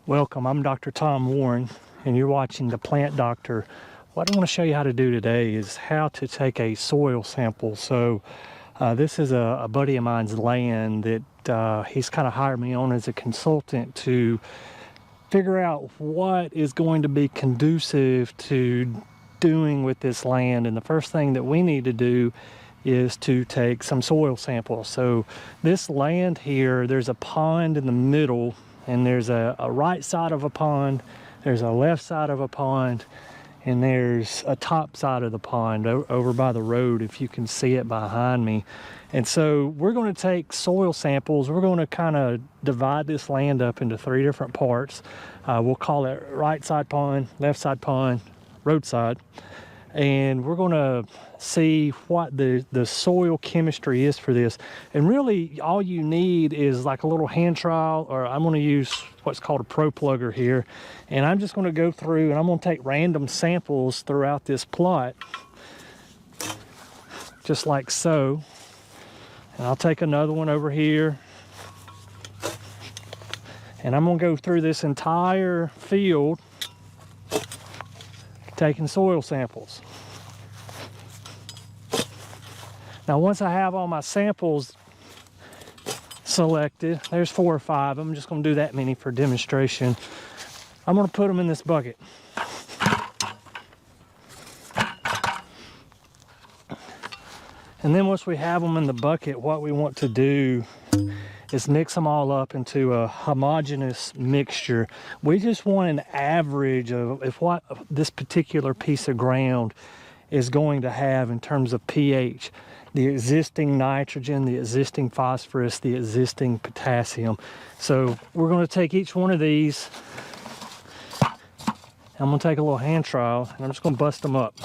Welcome, I'm Dr. Tom Warren, and you're watching The Plant Doctor. What I want to show you how to do today is how to take a soil sample. So this is a buddy of mine's land that he's kind of hired me on as a consultant to figure out what is going to be conducive to doing with this land. And the first thing that we need to do is to take some soil samples. So this land here, there's a pond in the middle, and there's a right side of a pond, there's a left side of a pond, and there's a top side of the pond over by the road, if you can see it behind me. And so we're going to take soil samples. We're going to kind of divide this land up into 3 different parts. We'll call it right side pond, left side pond, roadside. And we're going to see what the soil chemistry is for this. And really all you need is like a little hand trial, or I'm going to use what's called a pro plugger here. And I'm just going to go through and I'm going to take random samples throughout this plot, just like so. And I'll take another one over here. And I'm going to go through this entire field taking soil samples. Now once I have all my samples selected, there's 4 or 5, I'm just going to do that many for demonstration. I'm going to put them in this bucket. And then once we have them in the bucket, what we want to do is mix them all up into a homogeneous mixture. We just want an average of what this particular piece of ground is going to have in terms of pH. The existing nitrogen, the existing phosphorus, the existing potassium. So we're going to take each one of these. I'm going to take a little hand trial and I'm just going to bust them up.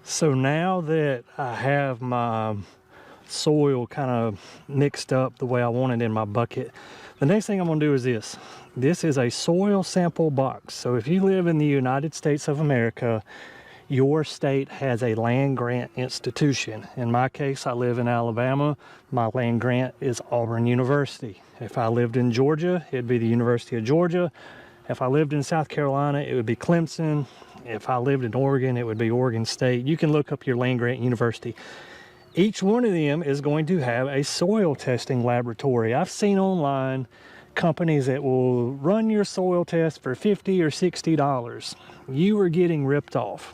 So now that I have my soil kind of mixed up the way I want it in my bucket, the next thing I'm going to do is this. This is a soil sample box. So if you live in the United States of America, your state has a land grant institution. In my case, I live in Alabama. My land grant is Auburn University. If I lived in Georgia, it'd be the University of Georgia. If I lived in South Carolina, it would be Clemson. If I lived in Oregon, it would be Oregon State. You can look up your land grant university. Each one of them is going to have a soil testing laboratory. I've seen online companies that will run your soil test for $50 or $60. You are getting ripped off,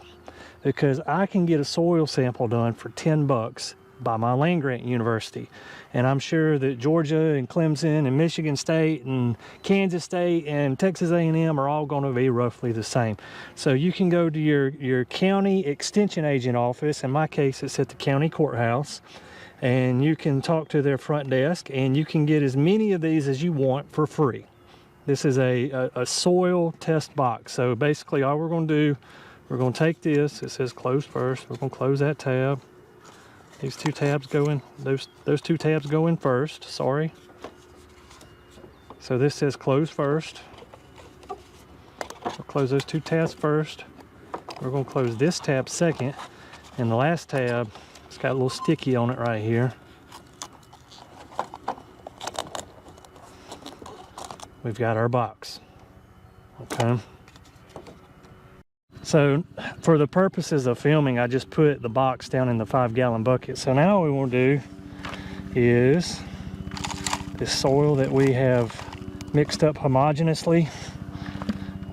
because I can get a soil sample done for 10 bucks by my land grant university. And I'm sure that Georgia and Clemson and Michigan State and Kansas State and Texas A&M are all going to be roughly the same. So you can go to your county extension agent office. In my case, it's at the county courthouse. And you can talk to their front desk and you can get as many of these as you want for free. This is a soil test box. So basically all we're going to do, we're going to take this, it says close first, we're going to close that tab. These 2 tabs go in, those 2 tabs go in first, sorry. So this says close first. We'll close those 2 tabs first. We're going to close this tab second. And the last tab, it's got a little sticky on it right here. We've got our box, okay? So for the purposes of filming, I just put the box down in the 5-gallon bucket. So now what we want to do is this soil that we have mixed up homogeneously,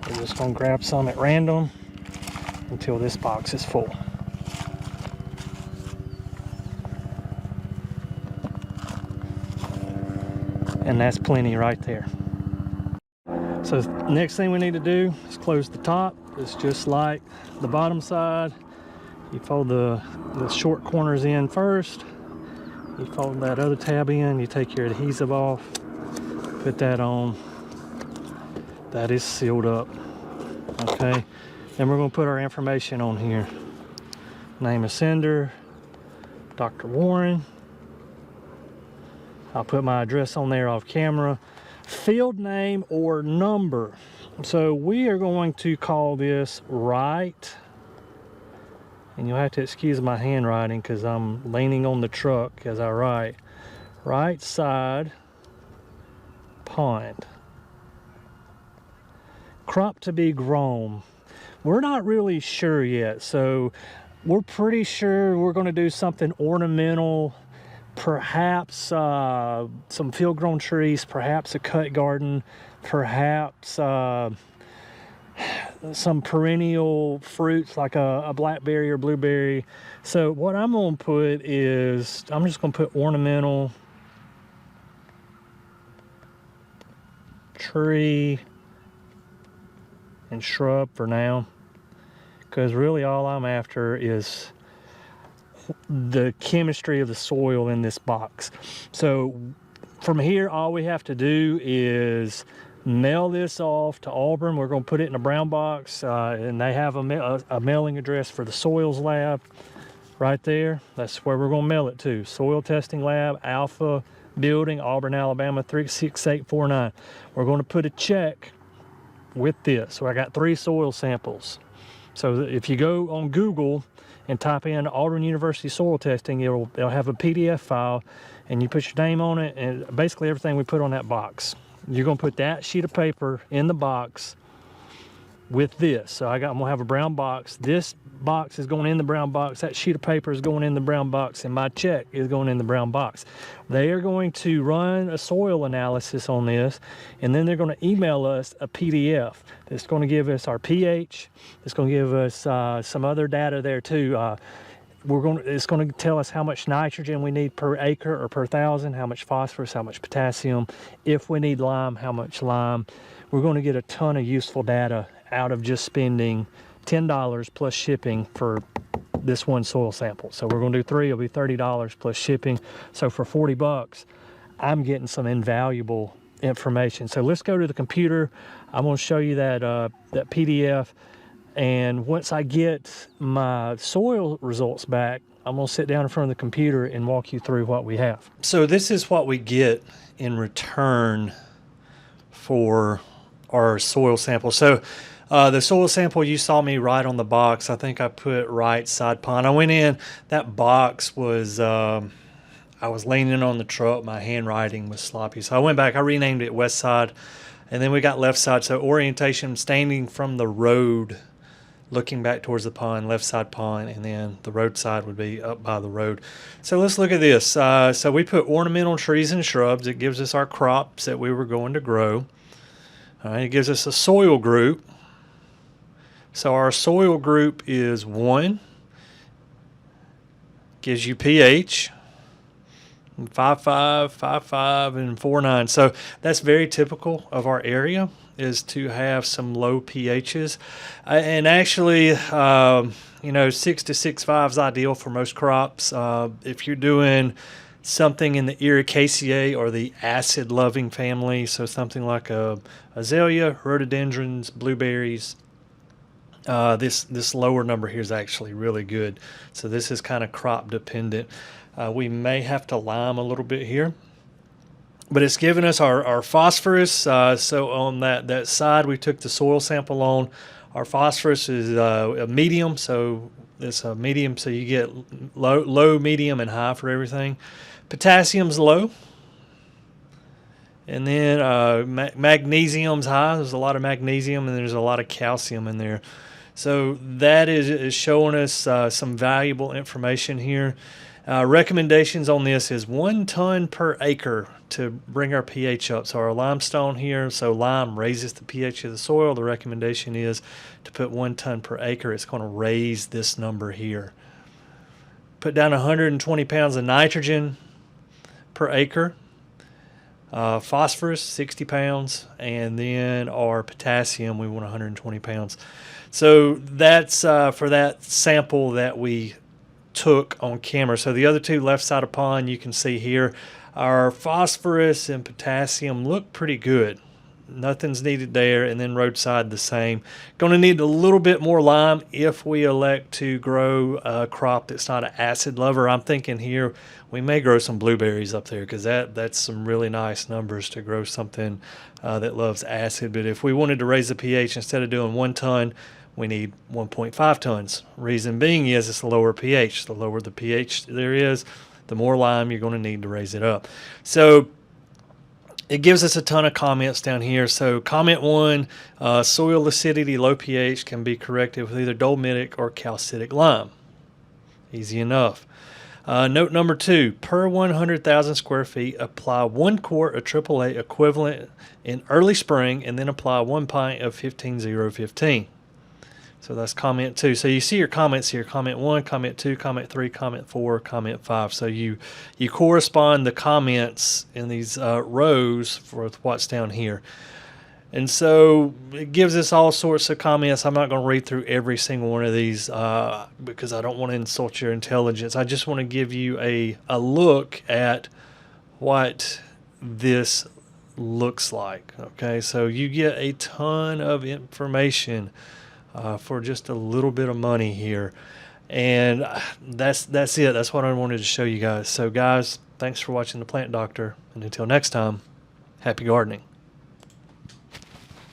we're just going to grab some at random until this box is full. And that's plenty right there. So next thing we need to do is close the top. It's just like the bottom side. You fold the short corners in first. You fold that other tab in. You take your adhesive off. Put that on. That is sealed up. Okay. Then we're going to put our information on here. Name of sender, Dr. Warren. I'll put my address on there off camera. Field name or number. So we are going to call this right, and you'll have to excuse my handwriting because I'm leaning on the truck as I write. right side pond. Crop to be grown. We're not really sure yet, so we're pretty sure we're going to do something ornamental, perhaps some field-grown trees, perhaps a cut garden, perhaps some perennial fruits like a blackberry or blueberry. So what I'm going to put is, I'm just going to put ornamental tree and shrub for now, because really all I'm after is the chemistry of the soil in this box. So from here, all we have to do is mail this off to Auburn. We're going to put it in a brown box, and they have a mailing address for the soils lab right there. That's where we're going to mail it to. Soil Testing Lab, Alpha Building, Auburn, Alabama 36849. We're going to put a check with this. So I got 3 soil samples. So if you go on Google and type in Auburn University soil testing, it'll have a PDF file, and you put your name on it, and basically everything we put on that box. You're going to put that sheet of paper in the box with this. So I'm going to have a brown box. This box is going in the brown box. That sheet of paper is going in the brown box, and my check is going in the brown box. They are going to run a soil analysis on this, and then they're going to email us a PDF that's going to give us our pH. It's going to give us some other data there too. It's going to tell us how much nitrogen we need per acre or per thousand, how much phosphorus, how much potassium, if we need lime, how much lime. We're going to get a ton of useful data out of just spending $10 plus shipping for this one soil sample. So we're going to do 3, it'll be $30 plus shipping. So for 40 bucks, I'm getting some invaluable information. So let's go to the computer. I'm going to show you that PDF. And once I get my soil results back, I'm going to sit down in front of the computer and walk you through what we have. So this is what we get in return for our soil sample. So the soil sample, you saw me write on the box. I think I put right side pond. I went in, that box was, I was leaning on the truck. My handwriting was sloppy. So I went back, I renamed it west side. And then we got left side. So orientation, standing from the road, looking back towards the pond, left side pond, and then the road side would be up by the road. So let's look at this. So we put ornamental trees and shrubs. It gives us our crops that we were going to grow. All right, it gives us a soil group. So our soil group is 1. Gives you pH. 5.5, 5.5, and 4.9. So that's very typical of our area, is to have some low pHs. And actually, 6 to 6.5 is ideal for most crops. If you're doing something in the Ericaceae or the acid-loving family, so something like a azalea, rhododendrons, blueberries, this lower number here is actually really good. So this is kind of crop dependent. We may have to lime a little bit here, but it's given us our phosphorus. So on that side we took the soil sample on, our phosphorus is a medium, so it's a medium, so you get low, medium, and high for everything. Potassium's low, and then magnesium's high. There's a lot of magnesium, and there's a lot of calcium in there. So that is showing us some valuable information here. Recommendations on this is 1 ton per acre to bring our pH up. So our limestone here, so lime raises the pH of the soil. The recommendation is to put 1 ton per acre. It's going to raise this number here. Put down 120 pounds of nitrogen per acre. Phosphorus, 60 pounds. And then our potassium, we want 120 pounds. So that's for that sample that we took on camera. So the other two left side of pond, you can see here, our phosphorus and potassium look pretty good. Nothing's needed there. And then roadside the same. Going to need a little bit more lime if we elect to grow a crop that's not an acid lover. I'm thinking here we may grow some blueberries up there, because that's some really nice numbers to grow something that loves acid. But if we wanted to raise the pH, instead of doing 1 ton, we need 1.5 tons. Reason being is it's a lower pH. The lower the pH there is, the more lime you're going to need to raise it up. So it gives us a ton of comments down here. So comment 1, soil acidity, low pH can be corrected with either dolomitic or calcitic lime. Easy enough. Note number 2, per 100,000 square feet, apply 1 quart of AAA equivalent in early spring and then apply 1 pint of 15-0-15. So that's comment 2. So you see your comments here, comment 1, comment 2, comment 3, comment 4, comment 5. So you correspond the comments in these rows for what's down here. And so it gives us all sorts of comments. I'm not going to read through every single one of these because I don't want to insult your intelligence. I just want to give you a look at what this looks like. Okay, so you get a ton of information for just a little bit of money here, and that's it. That's what I wanted to show you guys. So guys, thanks for watching The Plant Doctor, and until next time, happy gardening.